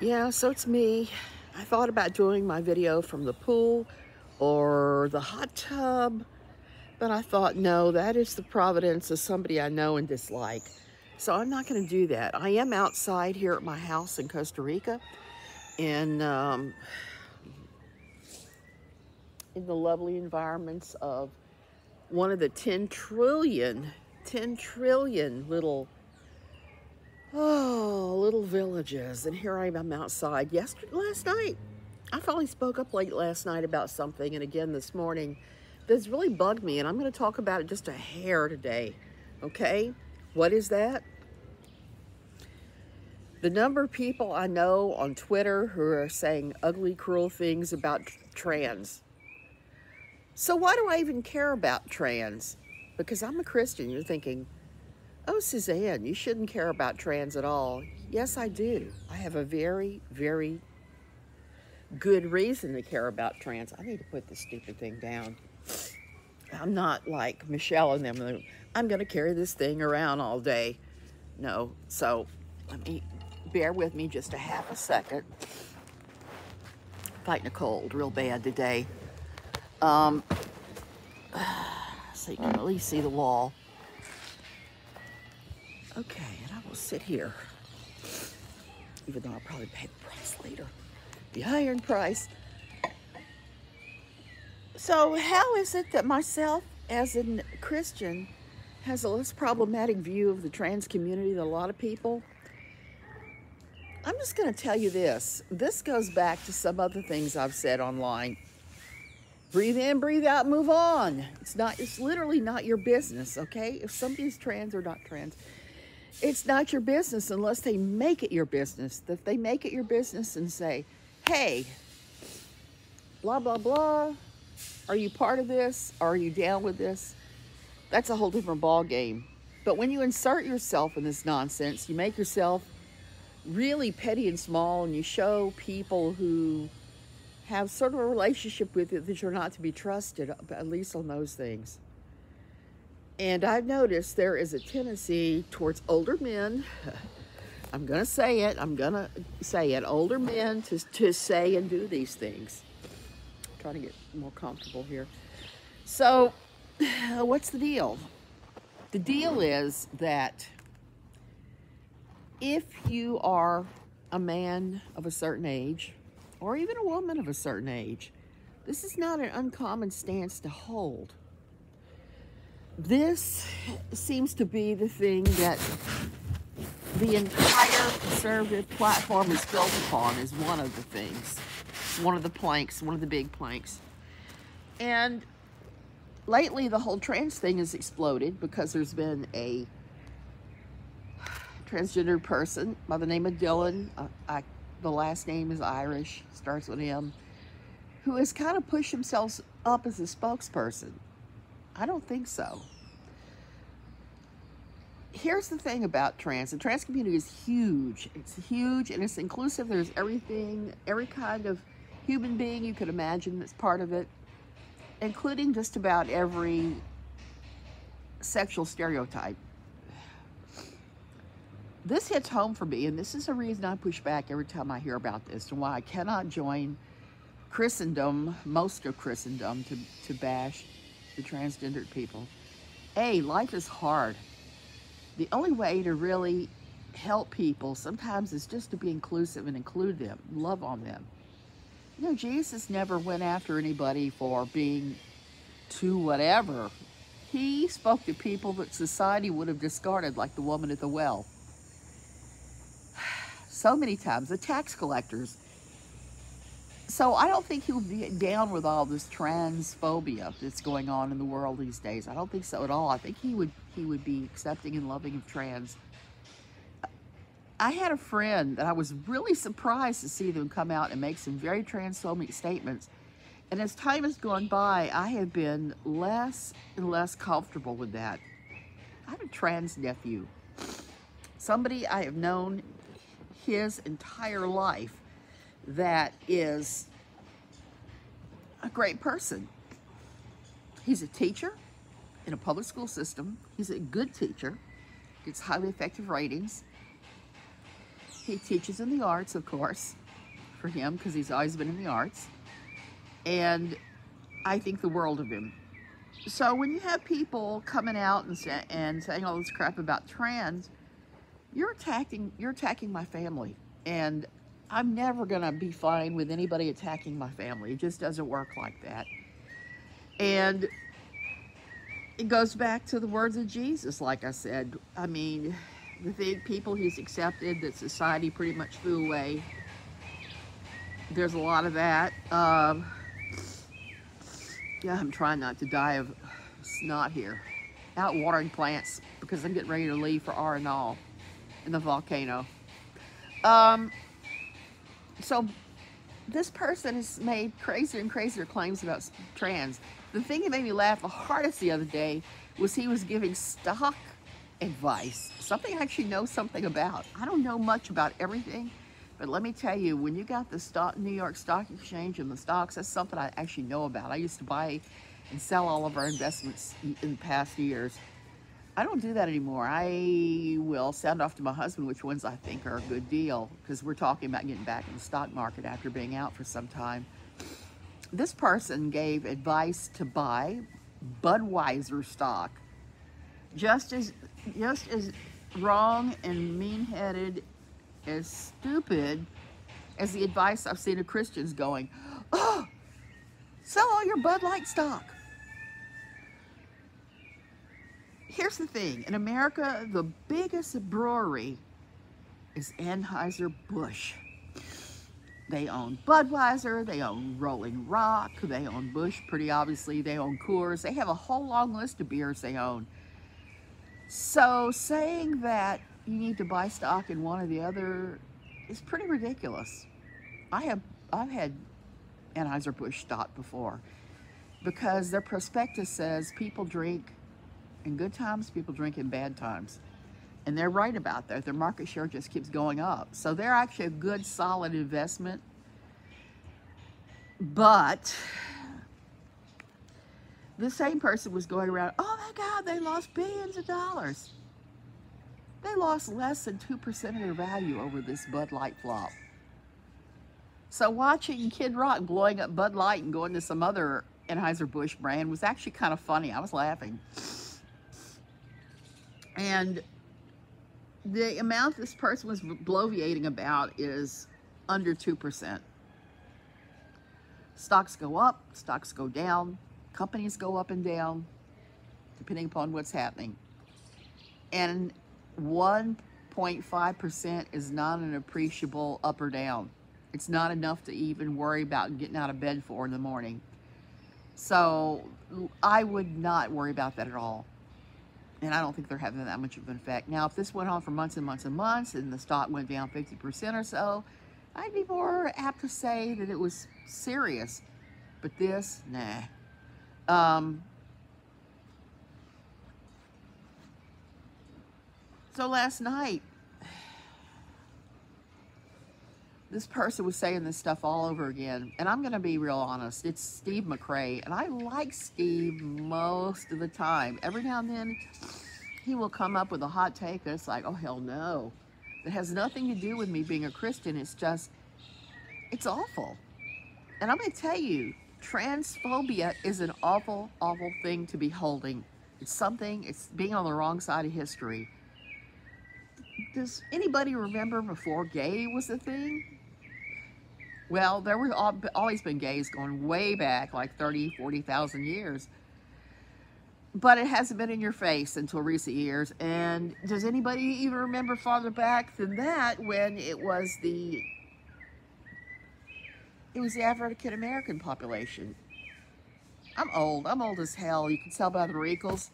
Yeah, so it's me. I thought about doing my video from the pool or the hot tub, but I thought, no, that is the providence of somebody I know and dislike. So I'm not going to do that. I am outside here at my house in Costa Rica in the lovely environments of one of the 10 trillion little villages. And here I am, I'm outside. Last night, I finally spoke up late last night about something, and again this morning, that's really bugged me, and I'm going to talk about it just a hair today, okay? What is that? The number of people I know on Twitter who are saying ugly, cruel things about trans. So why do I even care about trans? Because I'm a Christian. You're thinking, oh, Suzanne, you shouldn't care about trans at all. Yes, I do. I have a very, very good reason to care about trans. I need to put this stupid thing down. I'm not like Michelle and them. I'm going to carry this thing around all day. No. So let me bear with me just a half a second. Fighting a cold real bad today. So you can at least see the wall. Okay, and I will sit here. Even though I'll probably pay the price later. The iron price. So how is it that myself, as a Christian, has a less problematic view of the trans community than a lot of people? I'm just going to tell you this. This goes back to some other things I've said online. Breathe in, breathe out, move on. It's literally not your business, okay? If somebody's trans or not trans, it's not your business unless they make it your business. If they make it your business and say, hey, blah, blah, blah, are you part of this? Are you down with this? That's a whole different ball game. But when you insert yourself in this nonsense, you make yourself really petty and small, and you show people who have sort of a relationship with it that you're not to be trusted, at least on those things. And I've noticed there is a tendency towards older men, I'm going to say it, older men to say and do these things. I'm trying to get more comfortable here. So, what's the deal? The deal is that if you are a man of a certain age, or even a woman of a certain age, this is not an uncommon stance to hold. This seems to be the thing that the entire conservative platform is built upon, is one of the things, one of the planks, one of the big planks. And lately the whole trans thing has exploded because there's been a transgender person by the name of Dylan, the last name is Irish, starts with M, who has kind of pushed himself up as a spokesperson. I don't think so. Here's the thing about trans. The trans community is huge. It's huge and it's inclusive. There's everything, every kind of human being you could imagine that's part of it, including just about every sexual stereotype. This hits home for me, and this is the reason I push back every time I hear about this, and why I cannot join Christendom, most of Christendom, to bash the transgendered people. Life is hard. The only way to really help people sometimes is just to be inclusive and include them, love on them. You know, Jesus never went after anybody for being too whatever. He spoke to people that society would have discarded, like the woman at the well. So many times, the tax collectors. So I don't think he would be down with all this transphobia that's going on in the world these days. I don't think so at all. I think he would be accepting and loving of trans. I had a friend that I was really surprised to see them come out and make some very transphobic statements. And as time has gone by, I have been less and less comfortable with that. I have a trans nephew, somebody I have known his entire life, that is a great person. He's a teacher in a public school system. He's a good teacher, gets highly effective ratings. He teaches in the arts, of course, for him, because he's always been in the arts. And I think the world of him. So when you have people coming out and saying all this crap about trans, you're attacking my family. And I'm never gonna be fine with anybody attacking my family. It just doesn't work like that. And it goes back to the words of Jesus, like I said. I mean, the people he's accepted that society pretty much threw away. There's a lot of that. Yeah, I'm trying not to die of snot here. Out watering plants because I'm getting ready to leave for R&R in the volcano. So this person has made crazier and crazier claims about trans. The thing that made me laugh the hardest the other day was he was giving stock advice, something I actually know something about. I don't know much about everything, but let me tell you, when you got the New York Stock Exchange and the stocks, that's something I actually know about. I used to buy and sell all of our investments in the past years. I don't do that anymore. I will sound off to my husband which ones I think are a good deal, because we're talking about getting back in the stock market after being out for some time. This person gave advice to buy Budweiser stock. Just as wrong and mean-headed, as stupid as the advice I've seen of Christians going, oh, sell all your Bud Light stock. Here's the thing, in America, the biggest brewery is Anheuser-Busch. They own Budweiser, they own Rolling Rock, they own Busch, pretty obviously, they own Coors. They have a whole long list of beers they own. So saying that you need to buy stock in one or the other is pretty ridiculous. I've had Anheuser-Busch stock before, because their prospectus says people drink in good times, people drink in bad times. And they're right about that. Their market share just keeps going up. So they're actually a good, solid investment. But the same person was going around, oh my God, they lost billions of dollars. They lost less than 2% of their value over this Bud Light flop. So watching Kid Rock blowing up Bud Light and going to some other Anheuser-Busch brand was actually kind of funny. I was laughing. And the amount this person was bloviating about is under 2%. Stocks go up, stocks go down, companies go up and down, depending upon what's happening. And 1.5% is not an appreciable up or down. It's not enough to even worry about getting out of bed for in the morning. So I would not worry about that at all. And I don't think they're having that much of an effect. Now, if this went on for months and months and months and the stock went down 50% or so, I'd be more apt to say that it was serious. But this, nah. So last night, this person was saying this stuff all over again. And I'm going to be real honest. It's Steve McRaes. And I like Steve most of the time. Every now and then, he will come up with a hot take that's like, oh, hell no. It has nothing to do with me being a Christian. It's just, it's awful. And I'm going to tell you, transphobia is an awful, awful thing to be holding. It's something, it's being on the wrong side of history. Does anybody remember before gay was a thing? Well, there were always been gays going way back, like 30, 40,000 years. But it hasn't been in your face until recent years. And does anybody even remember farther back than that when it was the African American population? I'm old as hell. You can tell by the wrinkles.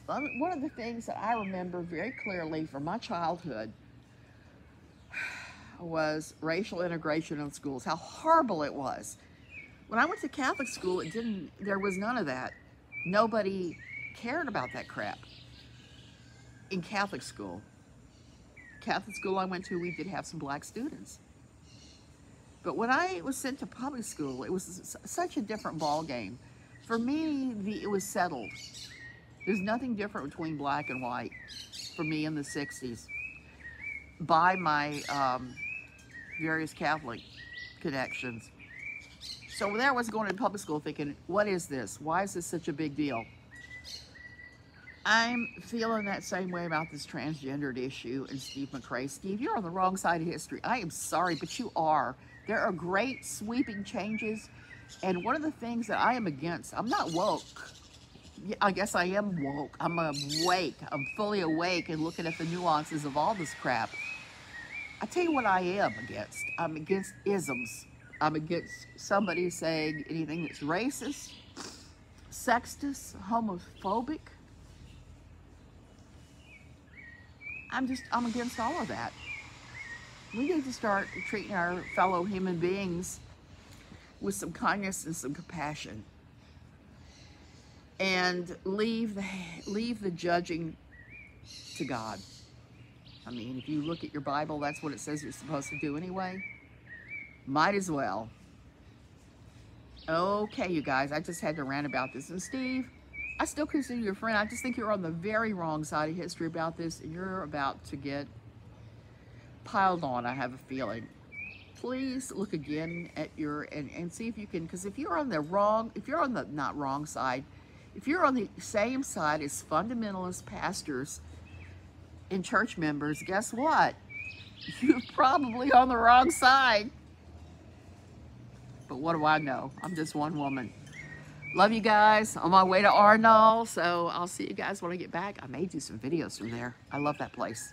One of the things that I remember very clearly from my childhood was racial integration in schools, how horrible it was. When I went to Catholic school, there was none of that. Nobody cared about that crap in Catholic school. Catholic school I went to, we did have some black students. But when I was sent to public school, it was such a different ball game. For me, it was settled. There's nothing different between black and white for me in the 60s. by my various Catholic connections. So there I was going to public school thinking, what is this? Why is this such a big deal? I'm feeling that same way about this transgendered issue and Steve McRaes. Steve, you're on the wrong side of history. I am sorry, but you are. There are great sweeping changes. And one of the things that I am against, I'm not woke. I guess I am woke. I'm awake. I'm fully awake and looking at the nuances of all this crap. I tell you what I am against. I'm against isms. I'm against somebody saying anything that's racist, sexist, homophobic. I'm against all of that. We need to start treating our fellow human beings with some kindness and some compassion, and leave the judging to God. I mean, if you look at your Bible, that's what it says you're supposed to do anyway. Might as well. Okay, you guys, I just had to rant about this. And Steve, I still consider you a friend. I just think you're on the very wrong side of history about this, and you're about to get piled on, I have a feeling. Please look again at your, and see if you can, because if you're on the wrong, if you're on the, not wrong side, if you're on the same side as fundamentalist pastors and church members, guess what? You're probably on the wrong side. But what do I know? I'm just one woman. Love you guys. On my way to Arnold, so I'll see you guys when I get back. I may do some videos from there. I love that place.